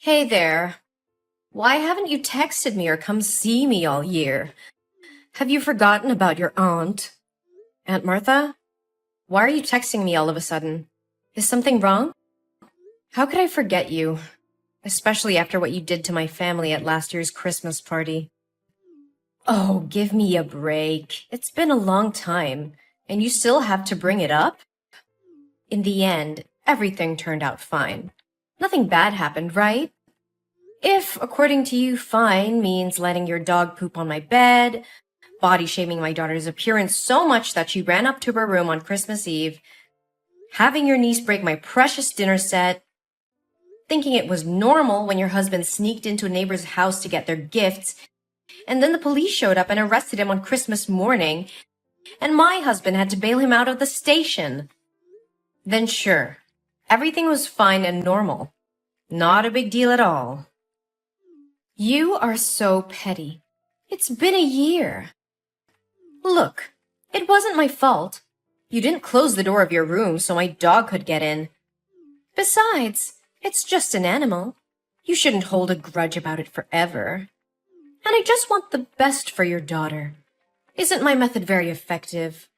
Hey there. Why haven't you texted me or come see me all year? Have you forgotten about your aunt? Aunt Martha? Why are you texting me all of a sudden? Is something wrong? How could I forget you? Especially after what you did to my family at last year's Christmas party. Oh, give me a break. It's been a long time, and you still have to bring it up? In the end, everything turned out fine. Nothing bad happened, right? If, according to you, fine means letting your dog poop on my bed, body shaming my daughter's appearance so much that she ran up to her room on Christmas Eve, having your niece break my precious dinner set, thinking it was normal when your husband sneaked into a neighbor's house to get their gifts, and then the police showed up and arrested him on Christmas morning, and my husband had to bail him out of the station. Then sure, everything was fine and normal. Not a big deal at all. You are so petty. It's been a year. Look, it wasn't my fault. You didn't close the door of your room so my dog could get in. Besides, it's just an animal. You shouldn't hold a grudge about it forever. And I just want the best for your daughter. Isn't my method very effective?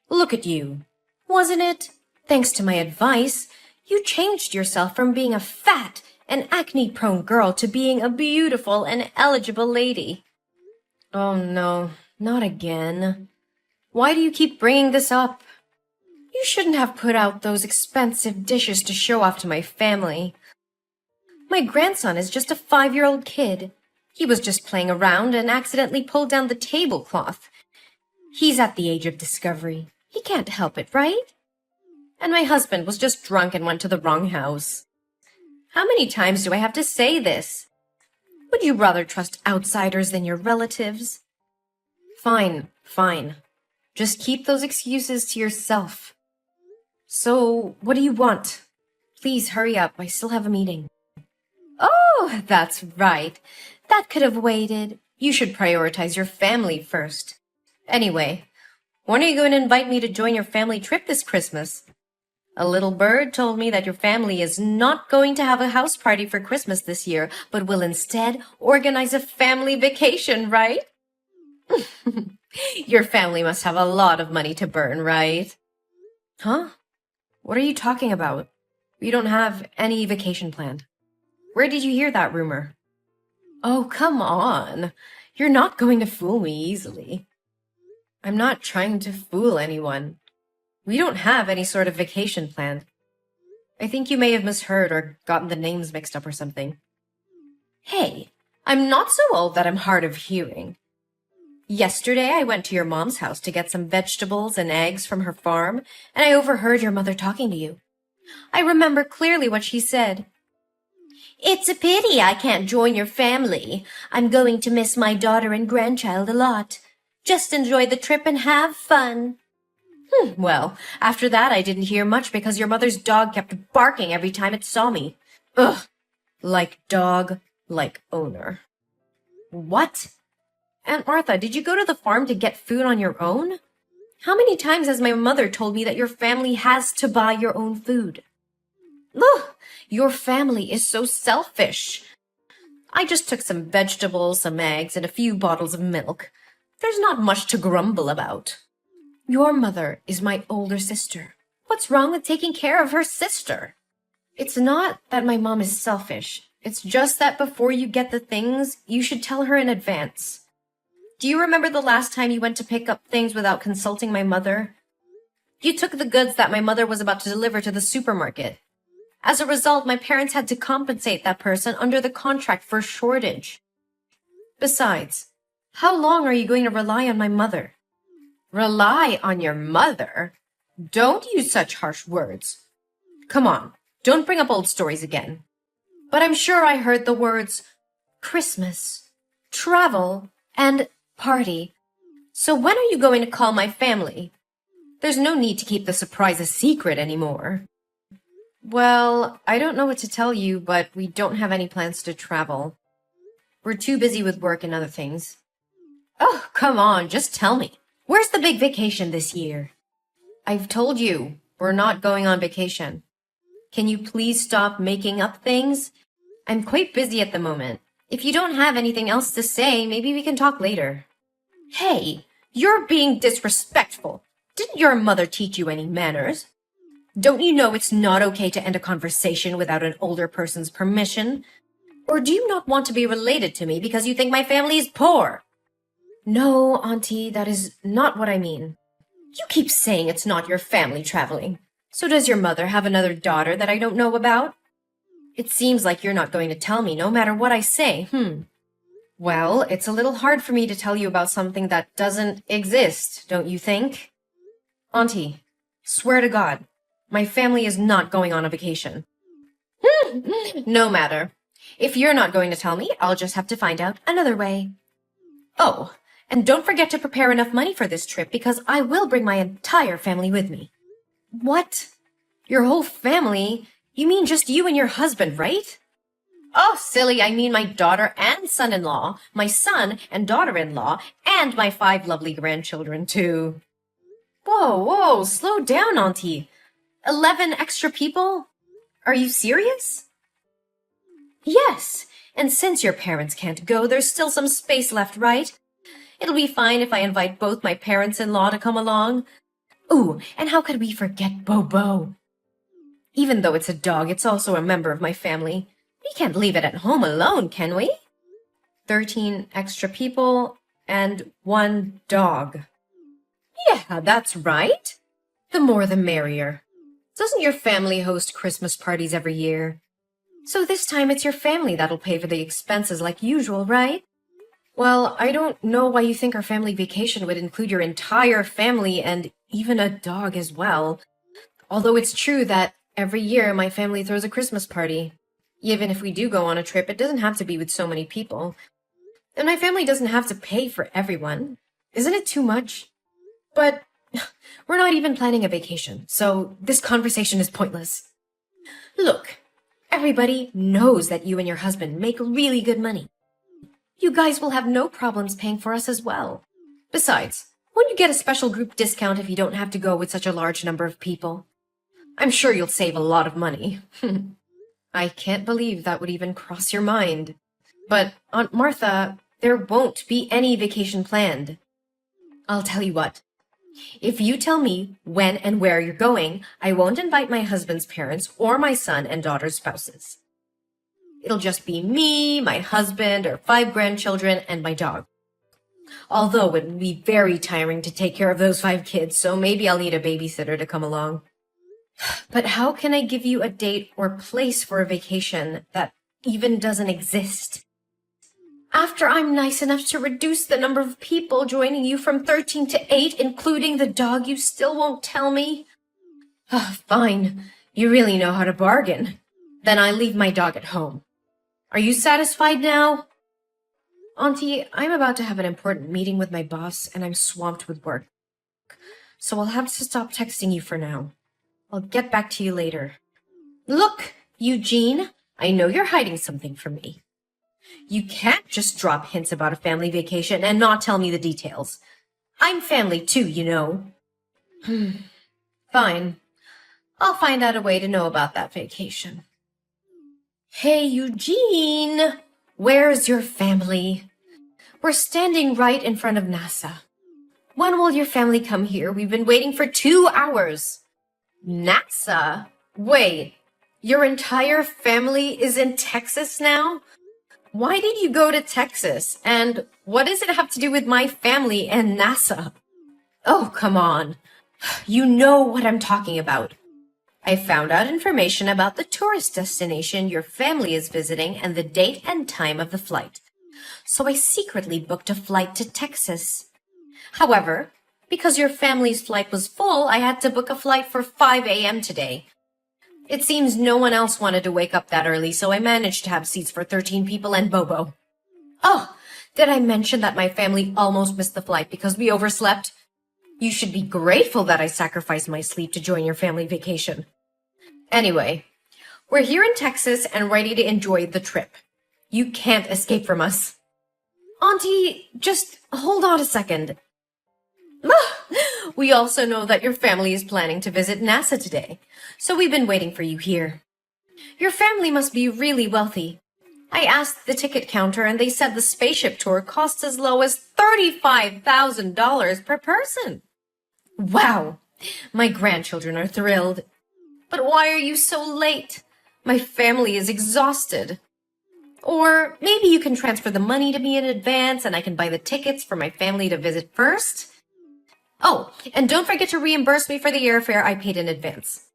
Look at you. Wasn't it? Thanks to my advice, you changed yourself from being a fat and acne-prone girl to being a beautiful and eligible lady. Oh no, not again. Why do you keep bringing this up? You shouldn't have put out those expensive dishes to show off to my family. My grandson is just a 5-year-old kid. He was just playing around and accidentally pulled down the tablecloth. He's at the age of discovery. He can't help it, right? And my husband was just drunk and went to the wrong house. How many times do I have to say this? Would you rather trust outsiders than your relatives? Fine, fine. Just keep those excuses to yourself. So, what do you want? Please hurry up, I still have a meeting. Oh, that's right. That could have waited. You should prioritize your family first. Anyway, when are you going to invite me to join your family trip this Christmas? A little bird told me that your family is not going to have a house party for Christmas this year, but will instead organize a family vacation, right? Your family must have a lot of money to burn, right? Huh? What are you talking about? We don't have any vacation planned. Where did you hear that rumor? Oh, come on. You're not going to fool me easily. I'm not trying to fool anyone. We don't have any sort of vacation planned. I think you may have misheard or gotten the names mixed up or something. Hey, I'm not so old that I'm hard of hearing. Yesterday I went to your mom's house to get some vegetables and eggs from her farm, and I overheard your mother talking to you. I remember clearly what she said. It's a pity I can't join your family. I'm going to miss my daughter and grandchild a lot. Just enjoy the trip and have fun. Well, after that I didn't hear much because your mother's dog kept barking every time it saw me. Ugh. Like dog, like owner. What? Aunt Martha, did you go to the farm to get food on your own? How many times has my mother told me that your family has to buy your own food? Ugh, your family is so selfish. I just took some vegetables, some eggs, and a few bottles of milk. There's not much to grumble about. Your mother is my older sister. What's wrong with taking care of her sister? It's not that my mom is selfish. It's just that before you get the things, you should tell her in advance. Do you remember the last time you went to pick up things without consulting my mother? You took the goods that my mother was about to deliver to the supermarket. As a result, my parents had to compensate that person under the contract for a shortage. Besides, how long are you going to rely on my mother? Rely on your mother? Don't use such harsh words. Come on, don't bring up old stories again. But I'm sure I heard the words Christmas, travel, and party. So when are you going to call my family? There's no need to keep the surprise a secret anymore. Well, I don't know what to tell you, but we don't have any plans to travel. We're too busy with work and other things. Oh, come on, just tell me. Where's the big vacation this year? I've told you, we're not going on vacation. Can you please stop making up things? I'm quite busy at the moment. If you don't have anything else to say, maybe we can talk later. Hey, you're being disrespectful. Didn't your mother teach you any manners? Don't you know it's not okay to end a conversation without an older person's permission? Or do you not want to be related to me because you think my family is poor? No, Auntie, that is not what I mean. You keep saying it's not your family traveling. So does your mother have another daughter that I don't know about? It seems like you're not going to tell me no matter what I say, Well, it's a little hard for me to tell you about something that doesn't exist, don't you think? Auntie, swear to God, my family is not going on a vacation. No matter. If you're not going to tell me, I'll just have to find out another way. Oh, and don't forget to prepare enough money for this trip because I will bring my entire family with me. What? Your whole family? You mean just you and your husband, right? Oh, silly, I mean my daughter and son-in-law, my son and daughter-in-law, and my 5 lovely grandchildren, too. Whoa, slow down, Auntie. 11 extra people? Are you serious? Yes, and since your parents can't go, there's still some space left, right? It'll be fine if I invite both my parents-in-law to come along. Ooh, and how could we forget Bobo? Even though it's a dog, it's also a member of my family. We can't leave it at home alone, can we? 13 extra people and 1 dog. Yeah, that's right. The more the merrier. Doesn't your family host Christmas parties every year? So this time it's your family that'll pay for the expenses like usual, right? Well, I don't know why you think our family vacation would include your entire family and even a dog as well. Although it's true that every year my family throws a Christmas party. Even if we do go on a trip, it doesn't have to be with so many people. And my family doesn't have to pay for everyone. Isn't it too much? But we're not even planning a vacation, so this conversation is pointless. Look, everybody knows that you and your husband make really good money. You guys will have no problems paying for us as well. Besides, won't you get a special group discount if you don't have to go with such a large number of people? I'm sure you'll save a lot of money. I can't believe that would even cross your mind. But, Aunt Martha, there won't be any vacation planned. I'll tell you what. If you tell me when and where you're going, I won't invite my husband's parents or my son and daughter's spouses. It'll just be me, my husband, or 5 grandchildren, and my dog. Although it would be very tiring to take care of those 5 kids, so maybe I'll need a babysitter to come along. But how can I give you a date or place for a vacation that even doesn't exist? After I'm nice enough to reduce the number of people joining you from 13 to 8, including the dog, you still won't tell me? Fine. You really know how to bargain. Then I leave my dog at home. Are you satisfied now? Auntie, I'm about to have an important meeting with my boss, and I'm swamped with work. So I'll have to stop texting you for now. I'll get back to you later. Look, Eugene, I know you're hiding something from me. You can't just drop hints about a family vacation and not tell me the details. I'm family too, you know. Fine. I'll find out a way to know about that vacation. Hey, Eugene, where's your family? We're standing right in front of NASA. When will your family come here? We've been waiting for 2 hours. NASA? Wait, your entire family is in Texas now? Why did you go to Texas? And what does it have to do with my family and NASA? Oh, come on. You know what I'm talking about. I found out information about the tourist destination your family is visiting and the date and time of the flight. So I secretly booked a flight to Texas. However, because your family's flight was full, I had to book a flight for 5 a.m. today. It seems no one else wanted to wake up that early, so I managed to have seats for 13 people and Bobo. Oh, did I mention that my family almost missed the flight because we overslept? You should be grateful that I sacrificed my sleep to join your family vacation. Anyway, we're here in Texas and ready to enjoy the trip. You can't escape from us. Auntie, just hold on a second. We also know that your family is planning to visit NASA today, so we've been waiting for you here. Your family must be really wealthy. I asked the ticket counter and they said the spaceship tour costs as low as $35,000 per person. Wow, my grandchildren are thrilled. But why are you so late? My family is exhausted. Or maybe you can transfer the money to me in advance and I can buy the tickets for my family to visit first. Oh, and don't forget to reimburse me for the airfare I paid in advance.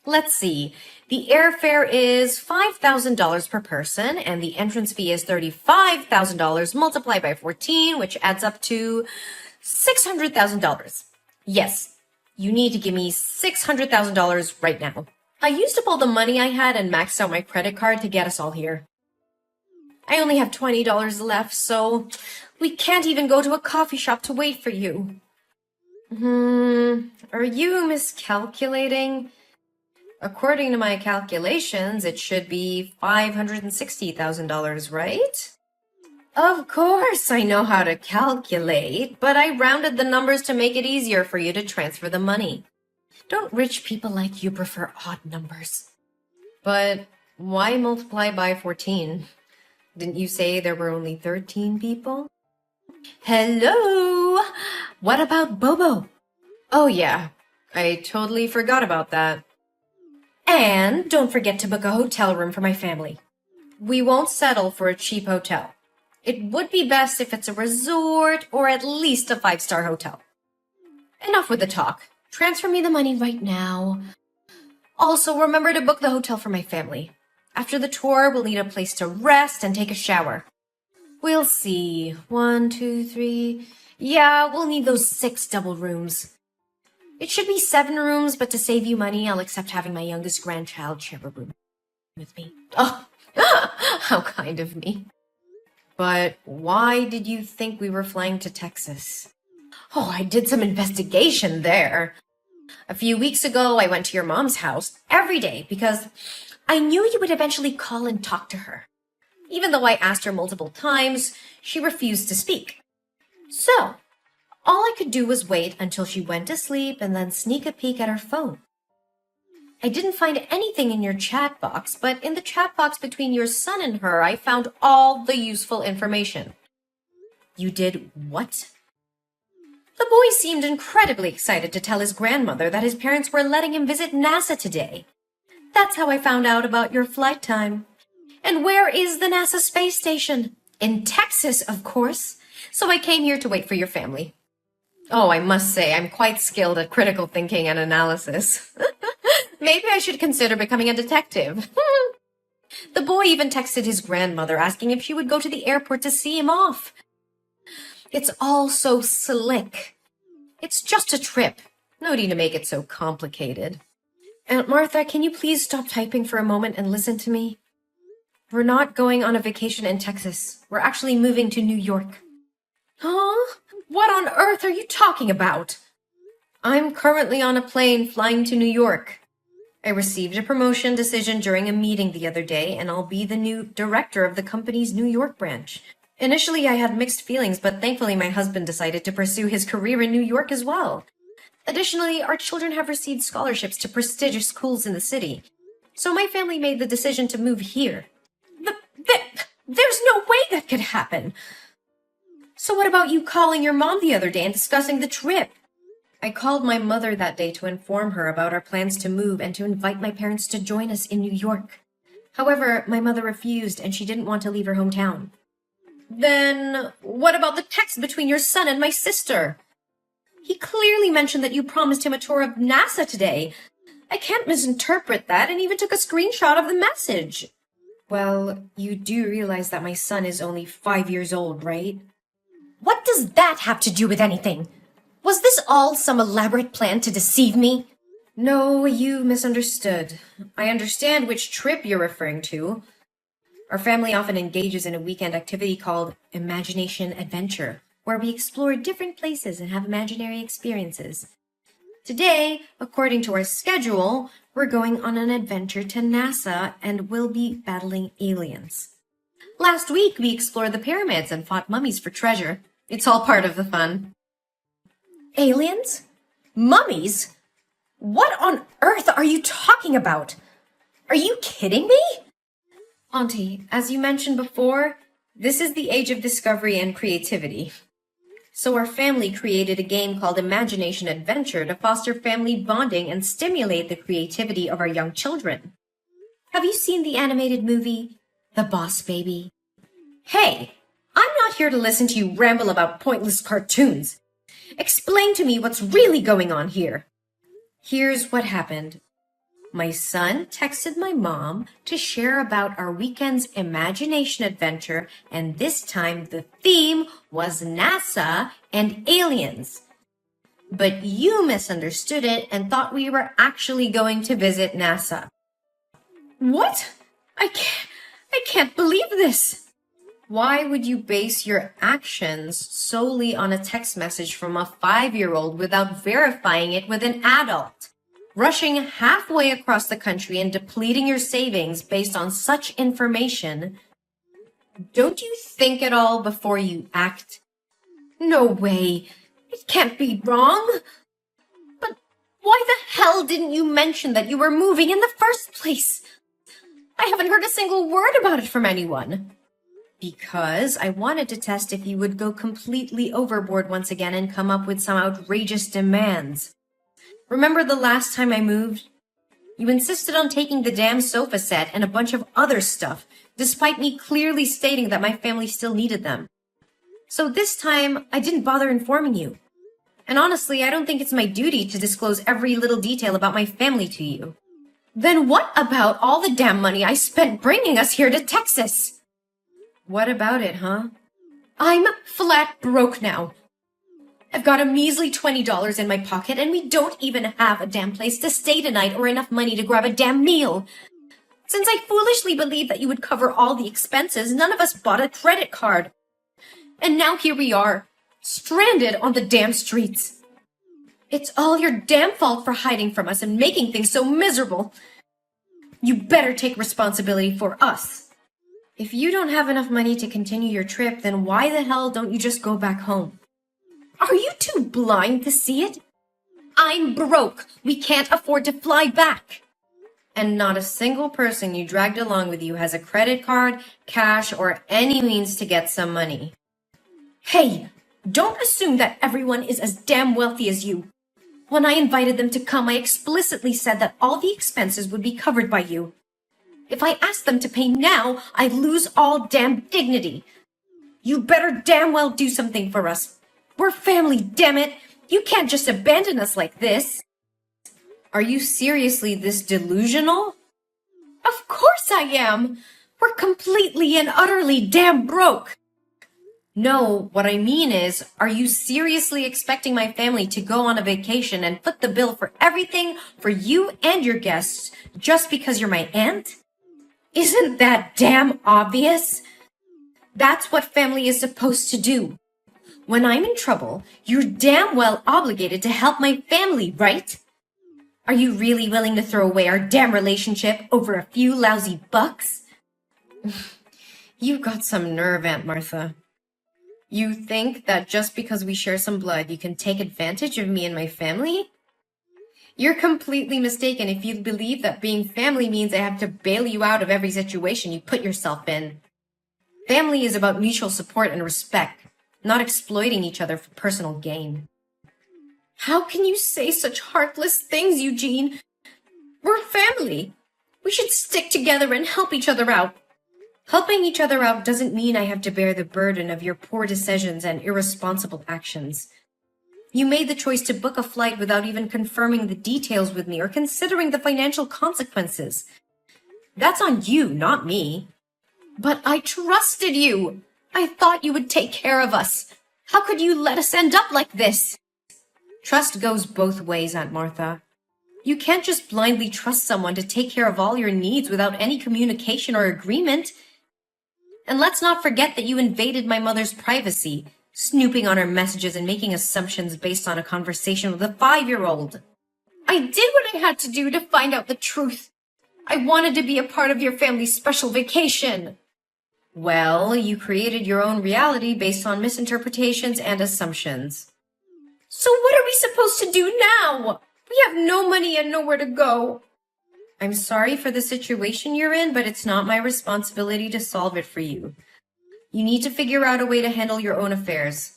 Let's see. The airfare is $5,000 per person and the entrance fee is $35,000 multiplied by 14, which adds up to $600,000. Yes, you need to give me $600,000 right now. I used up all the money I had and maxed out my credit card to get us all here. I only have $20 left, so we can't even go to a coffee shop to wait for you. Are you miscalculating? According to my calculations, it should be $560,000, right? Of course, I know how to calculate, but I rounded the numbers to make it easier for you to transfer the money. Don't rich people like you prefer odd numbers? But why multiply by 14? Didn't you say there were only 13 people? Hello? What about Bobo? Oh yeah, I totally forgot about that. And don't forget to book a hotel room for my family. We won't settle for a cheap hotel. It would be best if it's a resort or at least a 5-star hotel. Enough with the talk. Transfer me the money right now. Also, remember to book the hotel for my family. After the tour, we'll need a place to rest and take a shower. We'll see. 1, 2, 3. Yeah, we'll need those 6 double rooms. It should be 7 rooms, but to save you money, I'll accept having my youngest grandchild share a room with me. Oh, how kind of me. But why did you think we were flying to Texas? Oh, I did some investigation there. A few weeks ago, I went to your mom's house every day because I knew you would eventually call and talk to her. Even though I asked her multiple times, she refused to speak. So, all I could do was wait until she went to sleep and then sneak a peek at her phone. I didn't find anything in your chat box, but in the chat box between your son and her, I found all the useful information. You did what? The boy seemed incredibly excited to tell his grandmother that his parents were letting him visit NASA today. That's how I found out about your flight time. And where is the NASA space station? In Texas, of course. So I came here to wait for your family. Oh, I must say, I'm quite skilled at critical thinking and analysis. Maybe I should consider becoming a detective. The boy even texted his grandmother asking if she would go to the airport to see him off. It's all so slick. It's just a trip. No need to make it so complicated. Aunt Martha, can you please stop typing for a moment and listen to me? We're not going on a vacation in Texas. We're actually moving to New York. Huh? What on earth are you talking about? I'm currently on a plane flying to New York. I received a promotion decision during a meeting the other day, and I'll be the new director of the company's New York branch. Initially, I had mixed feelings, but thankfully my husband decided to pursue his career in New York as well. Additionally, our children have received scholarships to prestigious schools in the city, so my family made the decision to move here. There's no way that could happen. So what about you calling your mom the other day and discussing the trip? I called my mother that day to inform her about our plans to move and to invite my parents to join us in New York. However, my mother refused and she didn't want to leave her hometown. Then what about the text between your son and my sister? He clearly mentioned that you promised him a tour of NASA today. I can't misinterpret that and even took a screenshot of the message. Well, you do realize that my son is only 5 years old, right? What does that have to do with anything? Was this all some elaborate plan to deceive me? No, you misunderstood. I understand which trip you're referring to. Our family often engages in a weekend activity called Imagination Adventure, where we explore different places and have imaginary experiences. Today, according to our schedule, we're going on an adventure to NASA and we'll be battling aliens. Last week, we explored the pyramids and fought mummies for treasure. It's all part of the fun. Aliens? Mummies? What on earth are you talking about? Are you kidding me? Auntie, as you mentioned before, this is the age of discovery and creativity. So our family created a game called Imagination Adventure to foster family bonding and stimulate the creativity of our young children. Have you seen the animated movie, The Boss Baby? Hey, I'm not here to listen to you ramble about pointless cartoons. Explain to me what's really going on here. Here's what happened. My son texted my mom to share about our weekend's imagination adventure, and this time the theme was NASA and aliens. But you misunderstood it and thought we were actually going to visit NASA. What? I can't believe this. Why would you base your actions solely on a text message from a 5-year-old without verifying it with an adult? Rushing halfway across the country and depleting your savings based on such information. Don't you think at all before you act? No way. It can't be wrong. But why the hell didn't you mention that you were moving in the first place? I haven't heard a single word about it from anyone. Because I wanted to test if you would go completely overboard once again and come up with some outrageous demands. Remember the last time I moved? You insisted on taking the damn sofa set and a bunch of other stuff, despite me clearly stating that my family still needed them. So this time, I didn't bother informing you. And honestly, I don't think it's my duty to disclose every little detail about my family to you. Then what about all the damn money I spent bringing us here to Texas? What about it, huh? I'm flat broke now. I've got a measly $20 in my pocket, and we don't even have a damn place to stay tonight or enough money to grab a damn meal. Since I foolishly believed that you would cover all the expenses, none of us bought a credit card. And now here we are, stranded on the damn streets. It's all your damn fault for hiding from us and making things so miserable. You better take responsibility for us. If you don't have enough money to continue your trip, then why the hell don't you just go back home? Are you too blind to see it? I'm broke. We can't afford to fly back. And not a single person you dragged along with you has a credit card, cash, or any means to get some money. Hey, don't assume that everyone is as damn wealthy as you. When I invited them to come, I explicitly said that all the expenses would be covered by you. If I asked them to pay now, I'd lose all damn dignity. You better damn well do something for us. We're family, damn it! You can't just abandon us like this. Are you seriously this delusional? Of course I am! We're completely and utterly damn broke! No, what I mean is, are you seriously expecting my family to go on a vacation and foot the bill for everything for you and your guests just because you're my aunt? Isn't that damn obvious? That's what family is supposed to do. When I'm in trouble, you're damn well obligated to help my family, right? Are you really willing to throw away our damn relationship over a few lousy bucks? You've got some nerve, Aunt Martha. You think that just because we share some blood, you can take advantage of me and my family? You're completely mistaken if you believe that being family means I have to bail you out of every situation you put yourself in. Family is about mutual support and respect, not exploiting each other for personal gain. How can you say such heartless things, Eugene? We're family. We should stick together and help each other out. Helping each other out doesn't mean I have to bear the burden of your poor decisions and irresponsible actions. You made the choice to book a flight without even confirming the details with me or considering the financial consequences. That's on you, not me. But I trusted you. I thought you would take care of us. How could you let us end up like this? Trust goes both ways, Aunt Martha. You can't just blindly trust someone to take care of all your needs without any communication or agreement. And let's not forget that you invaded my mother's privacy, snooping on her messages and making assumptions based on a conversation with a 5-year-old. I did what I had to do to find out the truth. I wanted to be a part of your family's special vacation. Well, you created your own reality based on misinterpretations and assumptions. So what are we supposed to do now? We have no money and nowhere to go. I'm sorry for the situation you're in, but it's not my responsibility to solve it for you. You need to figure out a way to handle your own affairs.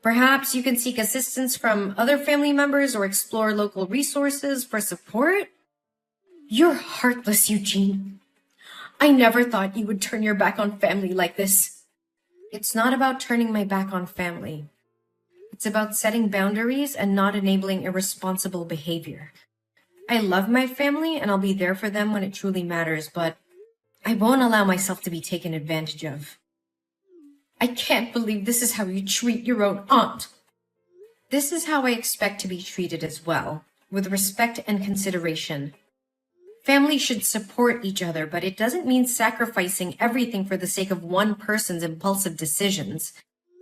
Perhaps you can seek assistance from other family members or explore local resources for support? You're heartless, Eugene. I never thought you would turn your back on family like this. It's not about turning my back on family. It's about setting boundaries and not enabling irresponsible behavior. I love my family and I'll be there for them when it truly matters, but I won't allow myself to be taken advantage of. I can't believe this is how you treat your own aunt. This is how I expect to be treated as well, with respect and consideration. Family should support each other, but it doesn't mean sacrificing everything for the sake of one person's impulsive decisions.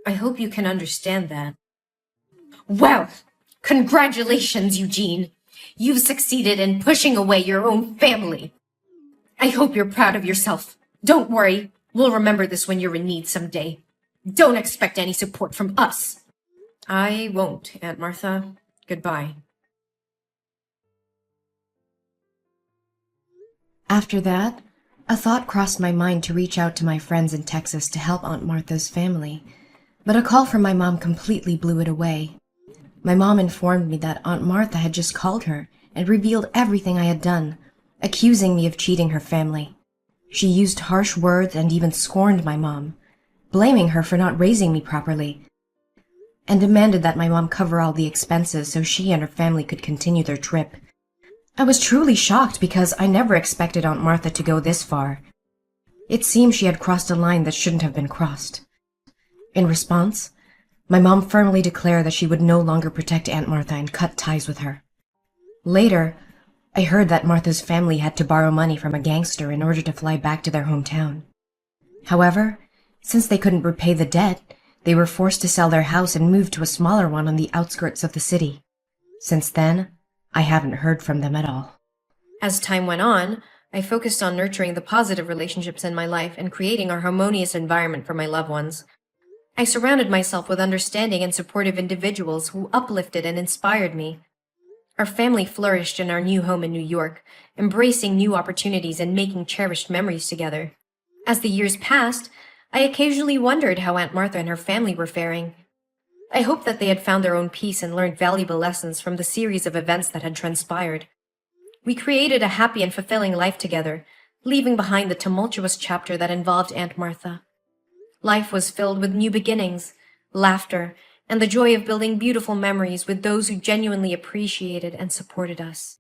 I hope you can understand that. Well, congratulations, Eugene. You've succeeded in pushing away your own family. I hope you're proud of yourself. Don't worry. We'll remember this when you're in need someday. Don't expect any support from us. I won't, Aunt Martha. Goodbye. After that, a thought crossed my mind to reach out to my friends in Texas to help Aunt Martha's family, but a call from my mom completely blew it away. My mom informed me that Aunt Martha had just called her and revealed everything I had done, accusing me of cheating her family. She used harsh words and even scorned my mom, blaming her for not raising me properly, and demanded that my mom cover all the expenses so she and her family could continue their trip. I was truly shocked because I never expected Aunt Martha to go this far. It seemed she had crossed a line that shouldn't have been crossed. In response, my mom firmly declared that she would no longer protect Aunt Martha and cut ties with her. Later, I heard that Martha's family had to borrow money from a gangster in order to fly back to their hometown. However, since they couldn't repay the debt, they were forced to sell their house and move to a smaller one on the outskirts of the city. Since then, I haven't heard from them at all. As time went on, I focused on nurturing the positive relationships in my life and creating a harmonious environment for my loved ones. I surrounded myself with understanding and supportive individuals who uplifted and inspired me. Our family flourished in our new home in New York, embracing new opportunities and making cherished memories together. As the years passed, I occasionally wondered how Aunt Martha and her family were faring. I hoped that they had found their own peace and learned valuable lessons from the series of events that had transpired. We created a happy and fulfilling life together, leaving behind the tumultuous chapter that involved Aunt Martha. Life was filled with new beginnings, laughter, and the joy of building beautiful memories with those who genuinely appreciated and supported us.